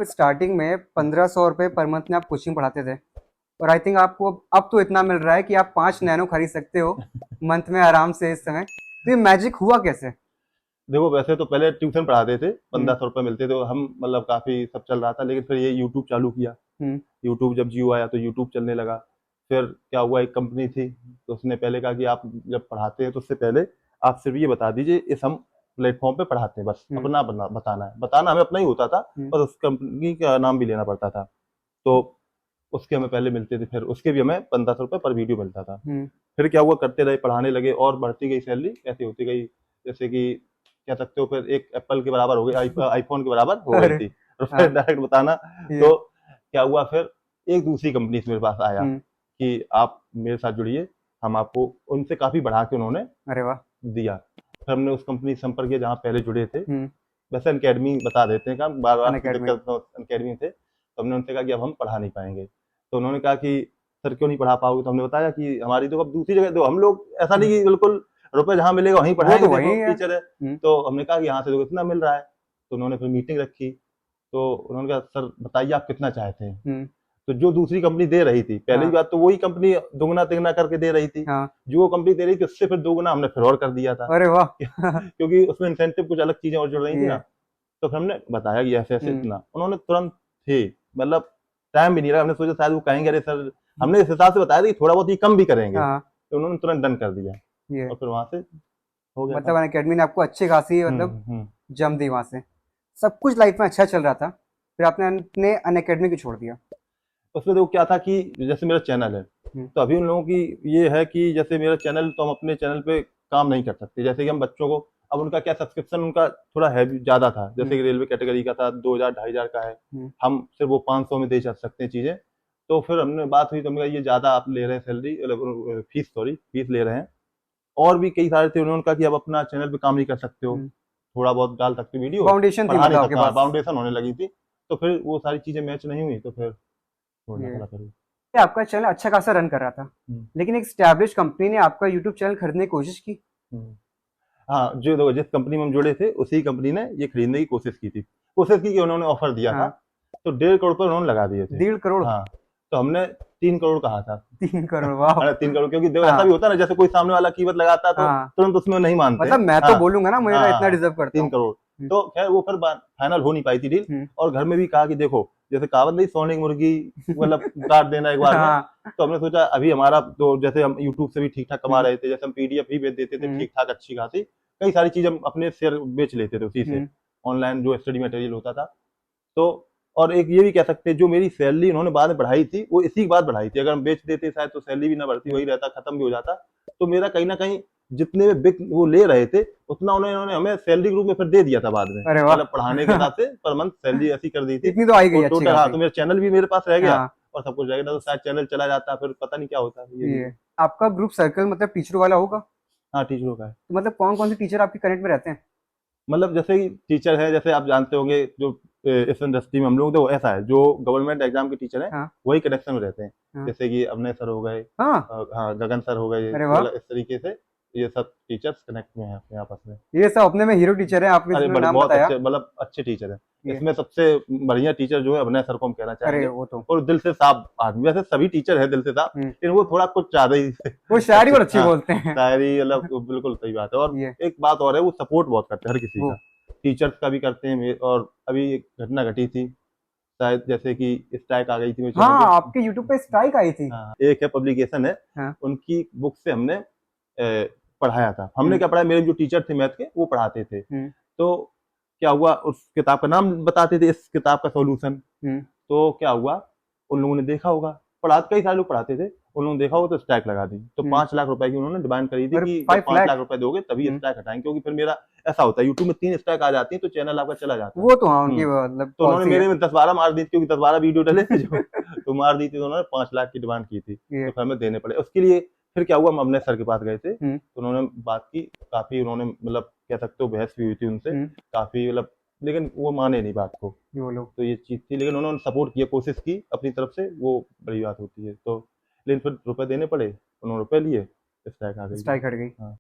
आप स्टार्टिंग में 1500 रुपये पर मंथ में आप कोचिंग पढ़ाते थे, और आई थिंक आपको अब तो इतना मिल रहा है कि आप 5 नैनो खरीद सकते हो मंथ में आराम से इस समय। तो ये मैजिक हुआ कैसे? देखो वैसे तो पहले ट्यूशन पढ़ाते थे, हम्म। 1500 रुपये मिलते थे, हम मतलब काफी सब चल रहा था, लेकिन फिर ये यूट्यूब चालू किया। हम्म। यूट्यूब जब जियो आया तो यूट्यूब चलने लगा। फिर क्या हुआ, एक कंपनी थी तो उसने पहले कहा कि आप जब पढ़ाते हैं तो उससे पहले आप सिर्फ ये बता दीजिए इस हम प्लेटफॉर्म पे पढ़ाते हैं, बस हम्म। अपना बताना है, बताना हमें अपना ही होता था, हम्म। और उस कंपनी का नाम भी लेना पड़ता था। तो उसके हमें पहले मिलते थे, फिर उसके भी हमें 1500 रुपये पर वीडियो मिलता था। हम्म। फिर क्या हुआ, करते रहे, पढ़ाने लगे और बढ़ती गई सैलरी, कैसे होती गई, जैसे कि कह सकते हो फिर एक एप्पल के बराबर हो गई, आईफोन के बराबर हो गई अरे। थी। और फिर हाँ। डायरेक्ट बताना। ये। तो क्या हुआ, फिर एक दूसरी कंपनी से मेरे पास आया हम्म। कि आप मेरे साथ जुड़िए, हम आपको उनसे काफ़ी बढ़ा के उन्होंने अरे वाह। दिया। फिर हमने उस कंपनी से संपर्क किया जहाँ पहले जुड़े थे। हम्म। वैसे अनकेडमी बता देते हैं, काम बार अन बार अकेडमी। दिक्कत, अनकेडमी थे, तो हमने उनसे कहा कि अब हम पढ़ा नहीं पाएंगे। तो उन्होंने कहा कि सर क्यों नहीं पढ़ा पाओगे, तो हमने बताया कि हमारी तो अब दूसरी जगह, तो हम लोग ऐसा नहीं कि बिल्कुल रुपए जहाँ मिलेगा वहीं वो तो पढ़ाएंगे, वही देखो है। टीचर है। हम्म। तो हमने कहा कि यहाँ से देखो इतना मिल रहा है। तो उन्होंने फिर मीटिंग रखी। तो उन्होंने कहा सर बताइए आप कितना चाहते हैं। हम्म। तो जो दूसरी कंपनी दे रही थी, पहली हाँ। बात तो वही कंपनी दुगना तिगना करके दे रही थी। हाँ। जो वो कंपनी दे रही थी उससे फिर दोगुना हमने फिर और कर दिया था। अरे वाह। क्योंकि उसमें इंसेंटिव कुछ अलग चीजें और जुड़ रही थी ना। ये। तो फिर हमने बताया कि ऐसे ऐसे हम्म। इतना, उन्होंने तुरंत थे, मतलब टाइम भी नहीं लगा, हमने सोचा शायद वो कहेंगे अरे सर, हमने इस हिसाब से बताया था कि थोड़ा बहुत ये कम भी करेंगे, हाँ। तो उन्होंने तुरंत डन कर दिया। ये और फिर वहां से हो गया मतलब काम। अन अकेडमी ने आपको अच्छी खासी मतलब हम्म। जम दी वहां से। सब कुछ लाइफ में अच्छा चल रहा था, फिर आपने अपने अन अकेडमी को छोड़ दिया। उसमें देखो क्या था कि जैसे मेरा चैनल है, हम्म। तो अभी उन लोगों की ये है कि जैसे मेरा चैनल, तो हम अपने चैनल पे काम नहीं कर सकते, जैसे कि हम बच्चों को, अब उनका क्या सब्सक्रिप्शन उनका थोड़ा हैवी ज़्यादा था, हम्म। जैसे कि रेलवे कैटेगरी का था, 2000 2500 का है। हम्म। हम सिर्फ वो 500 में दे जा सकते हैं चीज़ें। तो फिर हमने बात हुई, तो हमने कहा ये ज़्यादा आप ले रहे हैं सैलरी, फीस, सॉरी फीस ले रहे हैं। और भी कई सारे थे, उन्होंने कहा कि अब अपना चैनल पे काम नहीं कर सकते हो, हम्म। थोड़ा बहुत डाल सकते हो वीडियो, बाउंडेशन थी पढ़ा मतलब नहीं आपके सकता, पास। बाउंडेशन होने लगी थी। तो फिर वो सारी चीज़ें मैच नहीं हुई, तो फिर छोड़ना ये पड़ा फिर। आपका चैनल अच्छा खासा रन कर रहा था, हम्म। लेकिन एक स्टैब्लिश कंपनी ने आपका यूट्यूब चैनल खरीदने की कोशिश की। हम्म। हाँ, जो देखो जिस कंपनी में हम जुड़े थे उसी कंपनी ने ये खरीदने की कोशिश की थी। कोशिश की कि उन्होंने ऑफर दिया था, हाँ। तो 1.5 करोड़ पर उन्होंने लगा दिए थे। 1.5 करोड़? हाँ, तो हमने 3 करोड़ कहा था। 3 करोड़? वाह। अरे 3 करोड़, क्योंकि देखो ऐसा भी हाँ। होता है ना, जैसे कोई सामने वाला कीमत लगाता है तो हाँ। तुरंत उसमें नहीं मानते मतलब हैं। मैं तो हाँ बोलूंगा ना, हाँ मेरा हाँ इतना हाँ, डिजर्व करता तीन हूँ। करोड़ हम्म। तो खैर वो फिर फाइनल हो नहीं पाई थी डील। हम्म। और घर में भी कहा कि देखो, जैसे कहावत नहीं, सोने की मुर्गी मतलब काट देना एक बार में। हाँ। तो हमने सोचा अभी हमारा तो, जैसे हम यूट्यूब से भी ठीक ठाक कमा हम्म। रहे थे, जैसे हम पीडीएफ भी बेच देते थे हम्म। ठीक ठाक अच्छी खासी, कई सारी चीज हम अपने शेयर बेच लेते थे उसी से, हम्म। ऑनलाइन जो स्टडी मटेरियल होता था। तो और एक ये भी कह सकते हैं, जो मेरी सैलरी उन्होंने बाद में बढ़ाई थी वो इसी के बाद बढ़ाई थी, अगर हम बेच देते शायद तो सैलरी भी ना बढ़ती, हम्म। वही रहता, खत्म भी हो जाता। तो मेरा कहीं ना कहीं जितने में बिक वो ले रहे थे, उतना उन्होंने हमें सैलरी के रूप में फिर दे दिया था बाद में, अरे मतलब पढ़ाने के वाह। हिसाब से पर मंथ सैलरी ऐसी कर दी थी। इतनी तो आई गई और अच्छी टोटल, हाँ, खासी। तो मेरा चैनल भी मेरे पास रह गया, हाँ। और सब कुछ रह गया, तो शायद चैनल चला जाता, फिर पता नहीं क्या होता, ये भी ये है। आपका ग्रुप सर्कल मतलब टीचरों वाला होगा? हाँ, टीचरों का है। तो मतलब कौन कौन से टीचर आपके करंट में रहते हैं? मतलब जैसे ही टीचर है, जैसे आप जानते होंगे, जो इस इंडस्ट्री में हम लोग, तो ऐसा है, जो गवर्नमेंट एग्जाम के टीचर हैं हाँ। वही कनेक्शन में रहते हैं। हाँ। जैसे कि अभनय सर हो गए, हाँ। हाँ गगन सर हो गए, अरे ये वाह। वाला इस तरीके से ये सब टीचर्स कनेक्ट में हैं अपने आपस में। ये सब अपने में हीरो टीचर हैं, आपने अरे जिसमें बड़े नाम बहुत बताया। अच्छे, मतलब अच्छे टीचर हैं। ये। इसमें सबसे बढ़िया टीचर जो है अभनय सर को हम कहना अरे चाहेंगे। वो तो। और दिल से साफ आदमी, वैसे सभी टीचर हैं दिल से साफ, हम्म। लेकिन वो थोड़ा कुछ ज्यादा ही वो शायरी अच्छे। बहुत अच्छी हाँ, बोलते हैं। शायरी, मतलब बिल्कुल सही बात है। और ये। एक बात और है, वो सपोर्ट बहुत करते हैं हर किसी वो। का, टीचर्स का भी करते हैं। और अभी एक घटना घटी थी, शायद जैसे कि स्ट्राइक आ गई थी मेरे चैनल हाँ, पे। आपके यूट्यूब पे स्ट्राइक आई थी। हाँ, एक है पब्लिकेशन है, हाँ। उनकी बुक से हमने पढ़ाया था। हमने हम्म। क्या पढ़ाया, मेरे जो टीचर थे मैथ के वो पढ़ाते थे। हम्म। तो क्या हुआ, उस किताब का नाम बताते थे, इस किताब का सॉल्यूशन। हम्म। तो क्या हुआ, उन लोगों ने देखा होगा, पढ़ाते कई सारे लोग पढ़ाते थे, उन लोगों ने देखा होगा तो स्ट्राइक लगा दी। तो हम्म। 5 लाख रुपए की उन्होंने डिमांड करी थी और कि जब 5 लाख 5 लाख? रुपए दोगे तभी हम्म। स्ट्राइक हटाएंगे, क्योंकि फिर मेरा ऐसा होता है, यूट्यूब में 3 स्ट्राइक आ जाती है तो चैनल आपका चला जाता है। वो तो हाँ, उनकी हम्म। मतलब तो उन्होंने पॉलिसी है। मेरे में 10-12 मार दी थी, क्योंकि 10-12 वीडियो डले थे जो, तो मार दी थी, तो उन्होंने 5 लाख की डिमांड की थी, तो ये। फिर हमें देने पड़े उसके लिए। फिर क्या हुआ, हम अपने सर के पास गए थे, हम्म। तो उन्होंने बात की, काफी उन्होंने, मतलब कह सकते हो बहस भी हुई थी उनसे, हम्म। काफी मतलब, लेकिन वो माने नहीं बात को। ये बोलो। तो ये चीज़ थी, लेकिन उन्होंने सपोर्ट किया, कोशिश की अपनी तरफ से, वो बड़ी बात होती है। तो लेकिन फिर रुपए देने पड़े, उन्होंने रुपए लिए, स्ट्राइक आ गई थी। स्ट्राइक हट गई। हाँ।